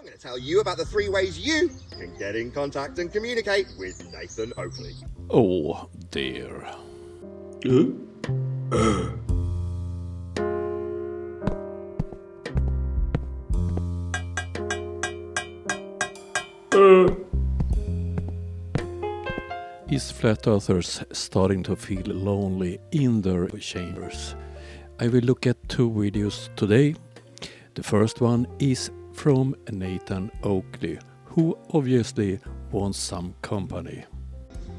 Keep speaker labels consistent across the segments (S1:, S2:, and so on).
S1: I'm going to tell you about the 3 ways you can get in contact and communicate with Nathan Oakley.
S2: Oh dear. Is flat earthers starting to feel lonely in their chambers? I will look at 2 videos today. The first one is from Nathan Oakley, who obviously wants some company.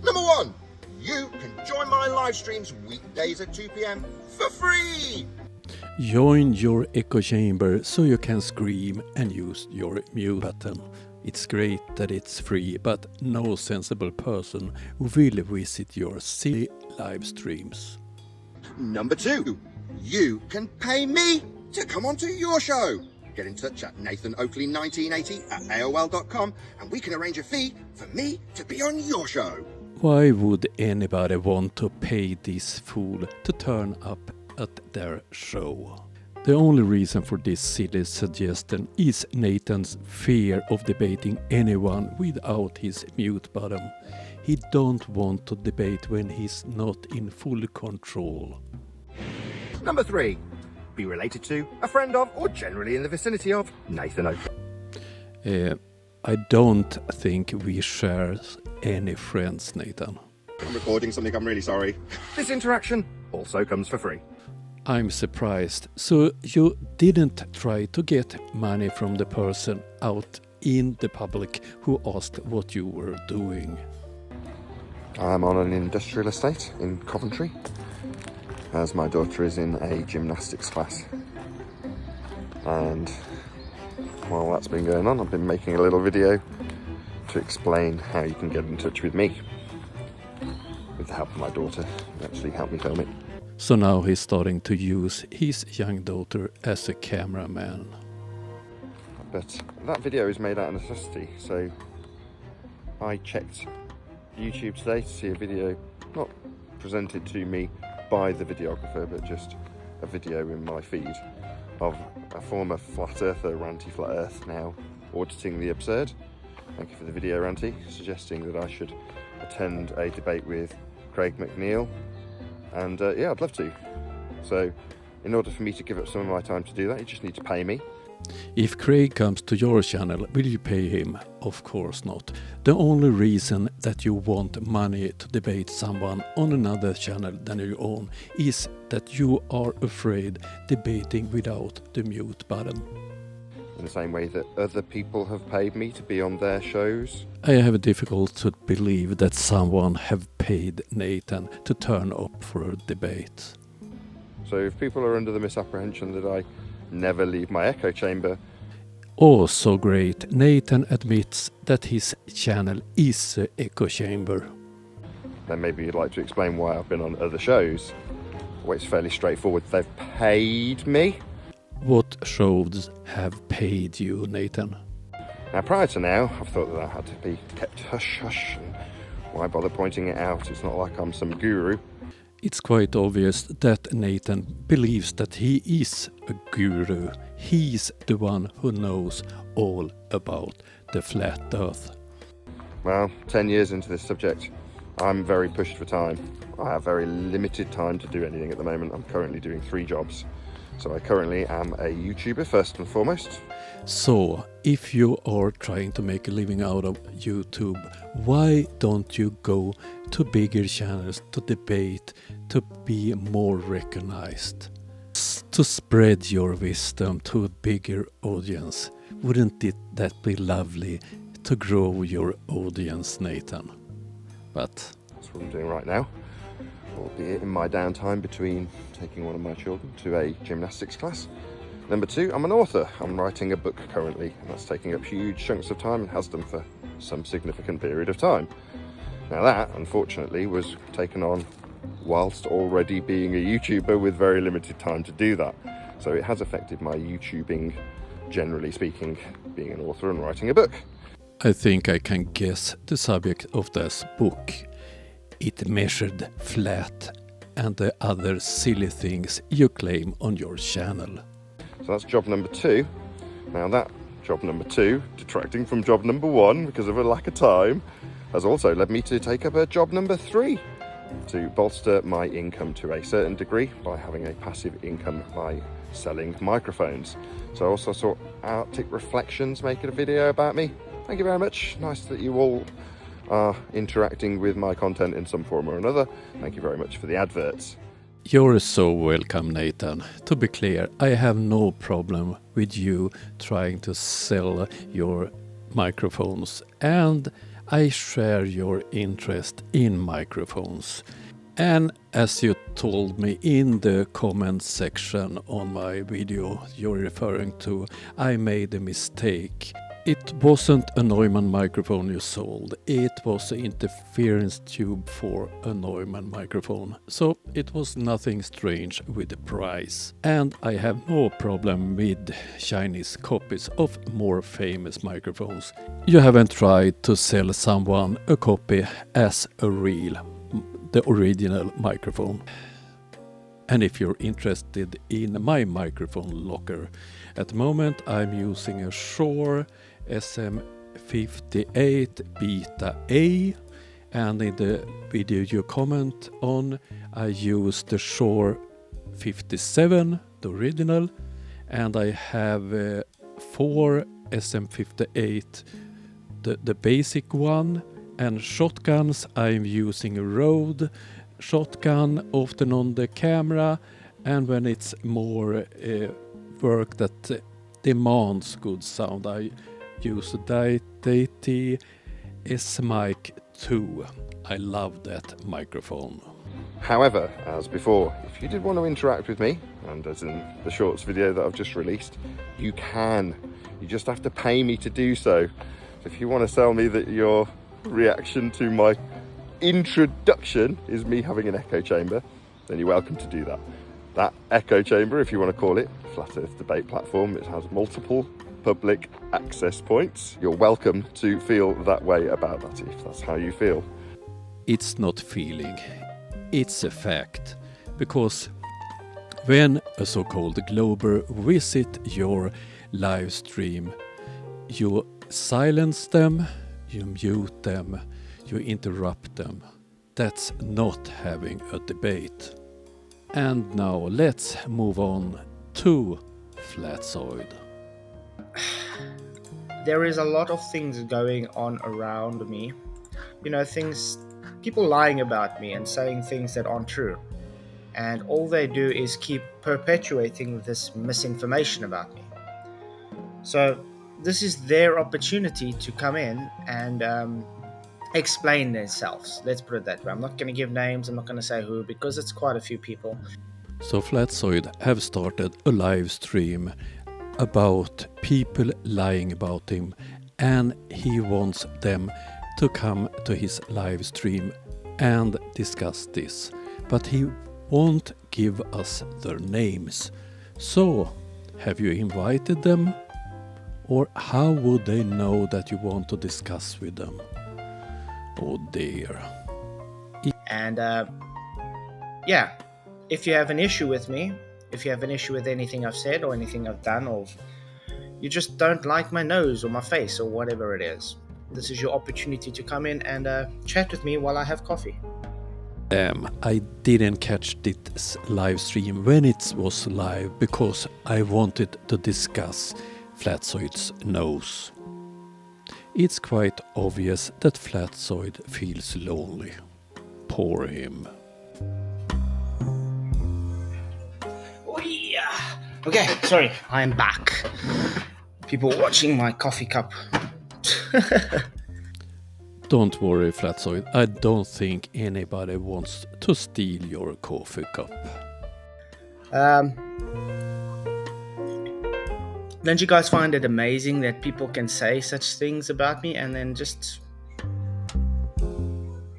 S1: Number 1, you can join my live streams weekdays at 2 p.m. for free.
S2: Join your echo chamber so you can scream and use your mute button. It's great that it's free, but no sensible person will visit your silly live streams.
S1: Number 2, you can pay me to come onto your show. Get in touch at nathanoakley1980@aol.com and we can arrange a fee for me to be on your show.
S2: Why would anybody want to pay this fool to turn up at their show? The only reason for this silly suggestion is Nathan's fear of debating anyone without his mute button. He don't want to debate when he's not in full control.
S1: Number 3, be related to, a friend of, or generally in the vicinity of Nathan Oakley.
S2: I don't think we share any friends, Nathan.
S1: I'm recording something, I'm really sorry. This interaction also comes for free.
S2: I'm surprised. So you didn't try to get money from the person out in the public who asked what you were doing?
S3: I'm on an industrial estate in Coventry, as my daughter is in a gymnastics class. And while that's been going on, I've been making a little video to explain how you can get in touch with me. With the help of my daughter, who actually helped me film it.
S2: So now he's starting to use his young daughter as a cameraman.
S3: But that video is made out of necessity, so I checked YouTube today to see a video not presented to me by the videographer, but just a video in my feed of a former flat earther, Ranty Flat Earth, now auditing the absurd. Thank you for the video, Ranty, suggesting that I should attend a debate with Craig McNeil. And yeah, I'd love to. So in order for me to give up some of my time to do that, you just need to pay me.
S2: If Craig comes to your channel, will you pay him? Of course not. The only reason that you want money to debate someone on another channel than your own is that you are afraid debating without the mute button.
S3: In the same way that other people have paid me to be on their shows.
S2: I have difficult to believe that someone have paid Nathan to turn up for a debate.
S3: So if people are under the misapprehension that I never leave my echo chamber.
S2: Oh, so great. Nathan admits that his channel is an echo chamber.
S3: Then maybe you'd like to explain why I've been on other shows. Well, it's fairly straightforward. They've paid me.
S2: What shows have paid you, Nathan?
S3: Now, prior to now, I've thought that I had to be kept hush-hush, and why bother pointing it out? It's not like I'm some guru.
S2: It's quite obvious that Nathan believes that he is a guru. He's the one who knows all about the flat earth.
S3: Well, 10 years into this subject, I'm very pushed for time. I have very limited time to do anything at the moment. I'm currently doing 3 jobs. So I currently am a YouTuber first and foremost.
S2: So, if you are trying to make a living out of YouTube, why don't you go to bigger channels to debate, to be more recognized? To spread your wisdom to a bigger audience. Wouldn't that be lovely to grow your audience, Nathan? But
S3: that's what I'm doing right now. Albeit in my downtime between taking one of my children to a gymnastics class. Number 2, I'm an author. I'm writing a book currently, and that's taking up huge chunks of time and has done for some significant period of time. Now that, unfortunately, was taken on whilst already being a YouTuber with very limited time to do that. So it has affected my YouTubing, generally speaking, being an author and writing a book.
S2: I think I can guess the subject of this book. It measured flat and the other silly things you claim on your channel.
S3: So that's job number 2. Now that Job number 2, detracting from job number 1 because of a lack of time, has also led me to take up a job number 3 to bolster my income to a certain degree by having a passive income by selling microphones. So I also saw Arctic Reflections making a video about me. Thank you very much. Nice that you all are interacting with my content in some form or another. Thank you very much for the adverts.
S2: You're so welcome, Nathan. To be clear, I have no problem with you trying to sell your microphones, and I share your interest in microphones. And as you told me in the comments section on my video you're referring to, I made a mistake. It wasn't a Neumann microphone you sold, it was an interference tube for a Neumann microphone. So it was nothing strange with the price. And I have no problem with Chinese copies of more famous microphones. You haven't tried to sell someone a copy as a real, the original microphone. And if you're interested in my microphone locker, at the moment I'm using a Shure SM58 Beta A, and in the video you comment on I use the Shure 57, the original, and I have 4 SM58, the basic one, and shotguns. I'm using a Rode shotgun often on the camera, and when it's more work that demands good sound I use a Deity S-Mic 2. I love that microphone.
S3: However, as before, if you did want to interact with me, and as in the shorts video that I've just released, you can. You just have to pay me to do so. If you want to tell me that your reaction to my introduction is me having an echo chamber, then you're welcome to do that. That echo chamber, if you want to call it, Flat Earth debate platform, it has multiple public access points. You're welcome to feel that way about that if that's how you feel.
S2: It's not feeling, it's a fact. Because when a so-called glober visit your live stream, you silence them, you mute them, you interrupt them. That's not having a debate. And now let's move on to Flatsoid.
S4: There is a lot of things going on around me. You know, people lying about me and saying things that aren't true. And all they do is keep perpetuating this misinformation about me. So this is their opportunity to come in and explain themselves. Let's put it that way. I'm not going to give names. I'm not going to say who, because it's quite a few people.
S2: So Flatsoid have started a live stream about people lying about him, and he wants them to come to his live stream and discuss this. But he won't give us their names. So, have you invited them? Or how would they know that you want to discuss with them? Oh dear.
S4: And yeah, if you have an issue with me, if you have an issue with anything I've said or anything I've done, or you just don't like my nose or my face or whatever it is, this is your opportunity to come in and chat with me while I have coffee.
S2: I didn't catch this live stream when it was live because I wanted to discuss Flatsoid's nose. It's quite obvious that Flatsoid feels lonely. Poor him.
S4: Oh yeah. Okay, sorry, I am back. People watching my coffee cup.
S2: Don't worry, Flatsoid. I don't think anybody wants to steal your coffee cup.
S4: Don't you guys find it amazing that people can say such things about me and then just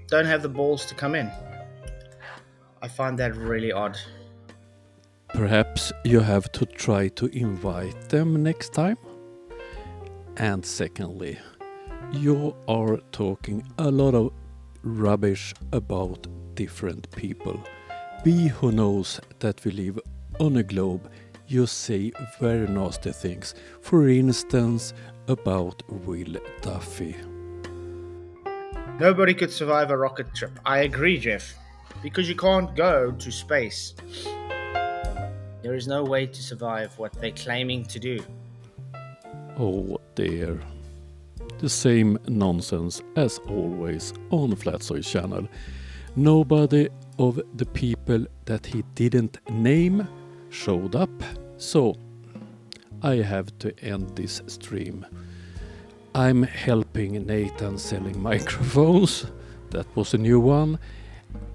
S4: don't have the balls to come in? I find that really odd.
S2: Perhaps you have to try to invite them next time. And secondly, you are talking a lot of rubbish about different people. We who knows that we live on a globe you say very nasty things. For instance, about Will Duffy.
S4: Nobody could survive a rocket trip. I agree, Jeff. Because you can't go to space. There is no way to survive what they're claiming to do.
S2: Oh dear. The same nonsense as always on Flatsoid channel. Nobody of the people that he didn't name showed up, so I have to end this stream. I'm helping Nathan selling microphones, that was a new one,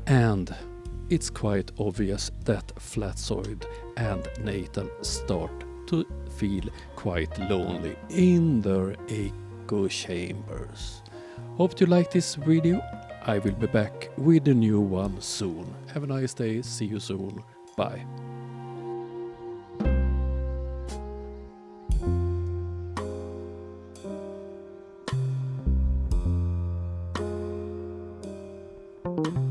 S2: and it's quite obvious that Flatsoid and Nathan start to feel quite lonely in their echo chambers. Hope you like this video. I will be back with a new one soon. Have a nice day, see you soon, bye.
S3: you.